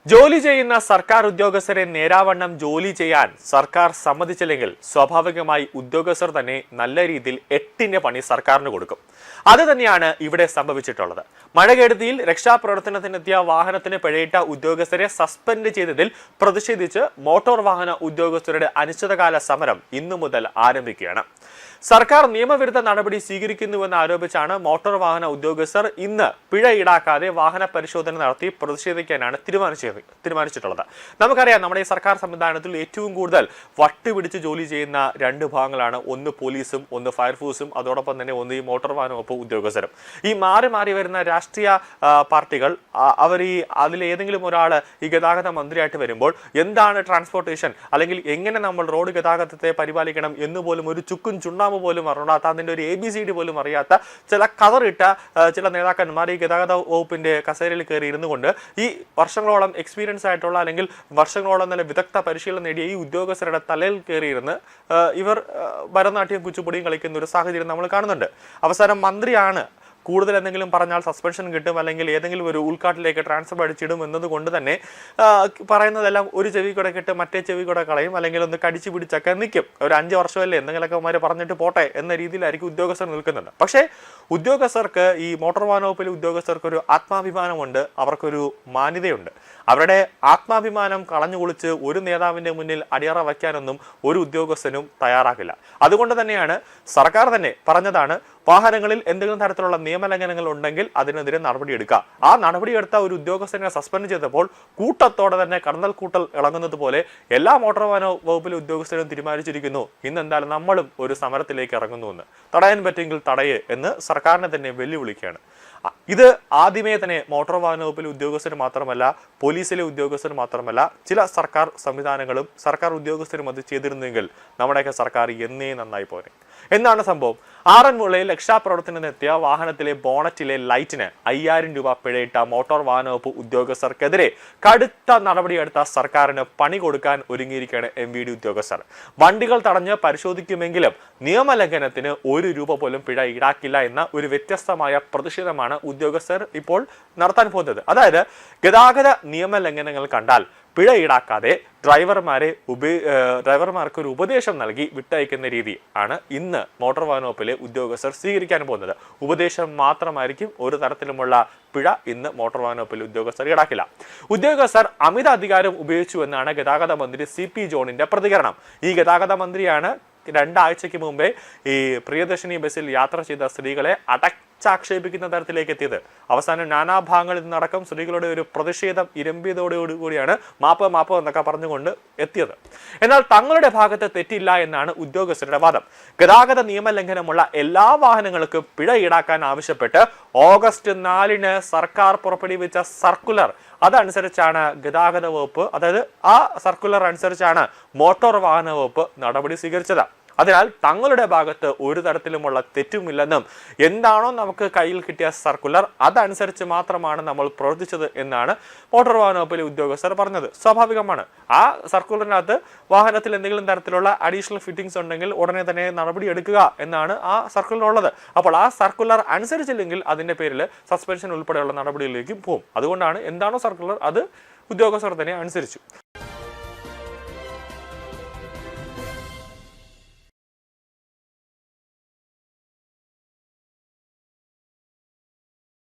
ജോലി ചെയ്യുന്ന സർക്കാർ ഉദ്യോഗസ്ഥരെ നേരാവണ്ണം ജോലി ചെയ്യാൻ സർക്കാർ സമ്മതിച്ചില്ലെങ്കിൽ സ്വാഭാവികമായി ഉദ്യോഗസ്ഥർ തന്നെ നല്ല രീതിയിൽ എട്ടിന്റെ പണി സർക്കാരിന് കൊടുക്കും. അത് തന്നെയാണ് ഇവിടെ സംഭവിച്ചിട്ടുള്ളത്. മഴകെടുതിയിൽ രക്ഷാപ്രവർത്തനത്തിനെത്തിയ വാഹനത്തിന് പിഴയിട്ട ഉദ്യോഗസ്ഥരെ സസ്പെൻഡ് ചെയ്തതിൽ പ്രതിഷേധിച്ച് മോട്ടോർ വാഹന ഉദ്യോഗസ്ഥരുടെ അനിശ്ചിതകാല സമരം ഇന്നു മുതൽ ആരംഭിക്കുകയാണ്. സർക്കാർ നിയമവിരുദ്ധ നടപടി സ്വീകരിക്കുന്നുവെന്ന് ആരോപിച്ചാണ് മോട്ടോർ വാഹന ഉദ്യോഗസ്ഥർ ഇന്ന് പിഴ ഈടാക്കാതെ വാഹന പരിശോധന നടത്തി പ്രതിഷേധിക്കാനാണ് തീരുമാനിച്ചിട്ടുള്ളത്. നമുക്കറിയാം, നമ്മുടെ ഈ സർക്കാർ സംവിധാനത്തിൽ ഏറ്റവും കൂടുതൽ വട്ടുപിടിച്ച് ജോലി ചെയ്യുന്ന രണ്ട് ഭാഗങ്ങളാണ്. ഒന്ന് പോലീസും ഒന്ന് ഫയർഫോഴ്സും, അതോടൊപ്പം തന്നെ ഒന്ന് ഈ മോട്ടോർ വാഹന വകുപ്പ് ഉദ്യോഗസ്ഥരും. ഈ മാറി മാറി വരുന്ന രാഷ്ട്രീയ പാർട്ടികൾ അവർ അതിലേതെങ്കിലും ഒരാൾ ഈ ഗതാഗത മന്ത്രിയായിട്ട് വരുമ്പോൾ എന്താണ് ട്രാൻസ്പോർട്ടേഷൻ, അല്ലെങ്കിൽ എങ്ങനെ നമ്മൾ റോഡ് ഗതാഗതത്തെ പരിപാലിക്കണം എന്നുപോലും ഒരു ചുക്കും ചുണ്ണാമ്പ് പോലും അറിയാത്ത, അതിന്റെ ഒരു ABCD പോലും അറിയാത്ത ചില കതറിട്ട ചില നേതാക്കന്മാർ ഈ ഗതാഗത വകുപ്പിന്റെ കസേരയിൽ കയറി ഇരുന്നു കൊണ്ട് ഈ വർഷങ്ങളോളം എക്സ്പീരിയൻസ് ആയിട്ടുള്ള അല്ലെങ്കിൽ വർഷങ്ങളോളം നല്ല വിദഗ്ധ പരിശീലനം നേടിയ ഈ ഉദ്യോഗസ്ഥരുടെ തലയിൽ കയറിയിരുന്ന് ഇവർ ഭരതനാട്യം കുച്ചുപുടിയും കളിക്കുന്ന ഒരു സാഹചര്യം നമ്മൾ കാണുന്നുണ്ട്. അവസാനം മന്ത്രിയാണ് കൂടുതൽ എന്തെങ്കിലും പറഞ്ഞാൽ സസ്പെൻഷൻ കിട്ടും, അല്ലെങ്കിൽ ഏതെങ്കിലും ഒരു ഉൾക്കാട്ടിലേക്ക് ട്രാൻസ്ഫർ അടിച്ചിടും എന്നതുകൊണ്ട് തന്നെ പറയുന്നതെല്ലാം ഒരു ചെവി കൂടെ കിട്ടും, മറ്റേ ചെവി കൂടെ കളയും, അല്ലെങ്കിൽ ഒന്ന് കടിച്ചു പിടിച്ചൊക്കെ നിൽക്കും. ഒരു 5 വർഷമല്ലേ എന്തെങ്കിലുമൊക്കെ അവന്മാർ പറഞ്ഞിട്ട് പോട്ടെ എന്ന രീതിയിലായിരിക്കും ഉദ്യോഗസ്ഥർ നിൽക്കുന്നുണ്ട്. പക്ഷേ ഉദ്യോഗസ്ഥർക്ക്, ഈ മോട്ടോർ വാഹന വകുപ്പിലെ ഉദ്യോഗസ്ഥർക്ക് ഒരു ആത്മാഭിമാനമുണ്ട്, അവർക്കൊരു മാന്യതയുണ്ട്. അവരുടെ ആത്മാഭിമാനം കളഞ്ഞുകുളിച്ച് ഒരു നേതാവിന്റെ മുന്നിൽ അടിയറ വയ്ക്കാനൊന്നും ഒരു ഉദ്യോഗസ്ഥനും തയ്യാറാകില്ല. അതുകൊണ്ട് തന്നെയാണ് സർക്കാർ തന്നെ പറഞ്ഞതാണ്, വാഹനങ്ങളിൽ എന്തെങ്കിലും തരത്തിലുള്ള നിയമലംഘനങ്ങൾ ഉണ്ടെങ്കിൽ അതിനെതിരെ നടപടിയെടുക്കുക. ആ നടപടിയെടുത്ത ഒരു ഉദ്യോഗസ്ഥനെ സസ്പെൻഡ് ചെയ്തപ്പോൾ കൂട്ടത്തോടെ തന്നെ കടന്നൽ കൂട്ടൽ ഇളങ്ങുന്നത് പോലെ എല്ലാ മോട്ടോർ വാഹന വകുപ്പിലെ ഉദ്യോഗസ്ഥരും തീരുമാനിച്ചിരിക്കുന്നു, ഇന്ന് എന്തായാലും നമ്മളും ഒരു സമരത്തിലേക്ക് ഇറങ്ങുന്നുവെന്ന്. തടയാൻ പറ്റുമെങ്കിൽ തടയേ എന്ന് സർക്കാരിനെ തന്നെ വെല്ലുവിളിക്കുകയാണ്. ഇത് ആദ്യമേ തന്നെ മോട്ടോർ വാഹന വകുപ്പിലെ ഉദ്യോഗസ്ഥർ മാത്രമല്ല, പോലീസിലെ ഉദ്യോഗസ്ഥർ മാത്രമല്ല, ചില സർക്കാർ സംവിധാനങ്ങളും സർക്കാർ ഉദ്യോഗസ്ഥരും അത് ചെയ്തിരുന്നെങ്കിൽ നമ്മുടെയൊക്കെ സർക്കാർ എന്നേ നന്നായി പോരെ. എന്താണ് സംഭവം? ആറന്മുളയിൽ രക്ഷാപ്രവർത്തനത്തിനെത്തിയ വാഹനത്തിലെ ബോണറ്റിലെ ലൈറ്റിന് 5000 രൂപ പിഴയിട്ട മോട്ടോർ വാഹന വകുപ്പ് ഉദ്യോഗസ്ഥർക്കെതിരെ കടുത്ത നടപടിയെടുത്ത സർക്കാരിന് പണി കൊടുക്കാൻ ഒരുങ്ങിയിരിക്കുകയാണ് MVD ഉദ്യോഗസ്ഥർ. വണ്ടികൾ തടഞ്ഞ് പരിശോധിക്കുമെങ്കിലും നിയമലംഘനത്തിന് 1 രൂപ പോലും പിഴ ഈടാക്കില്ല എന്ന ഒരു വ്യത്യസ്തമായ പ്രതിഷേധമാണ് ഉദ്യോഗസ്ഥർ ഇപ്പോൾ നടത്താൻ പോകുന്നത്. അതായത് ഗതാഗത നിയമലംഘനങ്ങൾ കണ്ടാൽ പിഴ ഈടാക്കാതെ ഡ്രൈവർമാർക്ക് ഒരു ഉപദേശം നൽകി വിട്ടയക്കുന്ന രീതി ആണ് ഇന്ന് മോട്ടോർ വാഹന വകുപ്പിലെ ഉദ്യോഗസ്ഥർ സ്വീകരിക്കാൻ പോകുന്നത്. ഉപദേശം മാത്രമായിരിക്കും, ഒരു തരത്തിലുമുള്ള പിഴ ഇന്ന് മോട്ടോർ വാഹന വകുപ്പിലെ ഉദ്യോഗസ്ഥർ ഈടാക്കില്ല. ഉദ്യോഗസ്ഥർ അമിത അധികാരം ഉപയോഗിച്ചു എന്നാണ് ഗതാഗത മന്ത്രി CP ജോണിന്റെ പ്രതികരണം. ഈ ഗതാഗത മന്ത്രിയാണ് 2 ആഴ്ചയ്ക്ക് മുമ്പേ ഈ പ്രിയദർശിനി ബസ്സിൽ യാത്ര ചെയ്ത സ്ത്രീകളെ ആക്ഷേപിക്കുന്ന തരത്തിലേക്ക് എത്തിയത്. അവസാനം നാനാഭാഗങ്ങളിൽ നിന്നടക്കം സ്ത്രീകളുടെ ഒരു പ്രതിഷേധം ഇരമ്പിയതോടുകൂടിയാണ് മാപ്പ് എന്നൊക്കെ പറഞ്ഞുകൊണ്ട് എത്തിയത്. എന്നാൽ തങ്ങളുടെ ഭാഗത്ത് തെറ്റില്ല എന്നാണ് ഉദ്യോഗസ്ഥരുടെ വാദം. ഗതാഗത നിയമലംഘനമുള്ള എല്ലാ വാഹനങ്ങൾക്കും പിഴ ഈടാക്കാൻ ആവശ്യപ്പെട്ട് ഓഗസ്റ്റ് 4-ന് സർക്കാർ പുറപ്പെടുവിച്ച സർക്കുലർ, അതനുസരിച്ചാണ് ഗതാഗത വകുപ്പ്, അതായത് ആ സർക്കുലർ അനുസരിച്ചാണ് മോട്ടോർ വാഹന വകുപ്പ് നടപടി സ്വീകരിച്ചത്. അതിനാൽ തങ്ങളുടെ ഭാഗത്ത് ഒരു തരത്തിലുമുള്ള തെറ്റുമില്ലെന്നും എന്താണോ നമുക്ക് കയ്യിൽ കിട്ടിയ സർക്കുലർ അതനുസരിച്ച് മാത്രമാണ് നമ്മൾ പ്രവർത്തിച്ചത് എന്നാണ് മോട്ടോർ വാഹന വകുപ്പിലെ ഉദ്യോഗസ്ഥർ പറഞ്ഞത്. സ്വാഭാവികമാണ്, ആ സർക്കുലറിനകത്ത് വാഹനത്തിൽ എന്തെങ്കിലും തരത്തിലുള്ള അഡീഷണൽ ഫിറ്റിംഗ്സ് ഉണ്ടെങ്കിൽ ഉടനെ തന്നെ നടപടി എടുക്കുക എന്നാണ് ആ സർക്കുലർ ഉള്ളത്. അപ്പോൾ ആ സർക്കുലർ അനുസരിച്ചില്ലെങ്കിൽ അതിന്റെ പേരിൽ സസ്പെൻഷൻ ഉൾപ്പെടെയുള്ള നടപടികളിലേക്കും പോകും. അതുകൊണ്ടാണ് എന്താണോ സർക്കുലർ അത് ഉദ്യോഗസ്ഥർ തന്നെ അനുസരിച്ചു.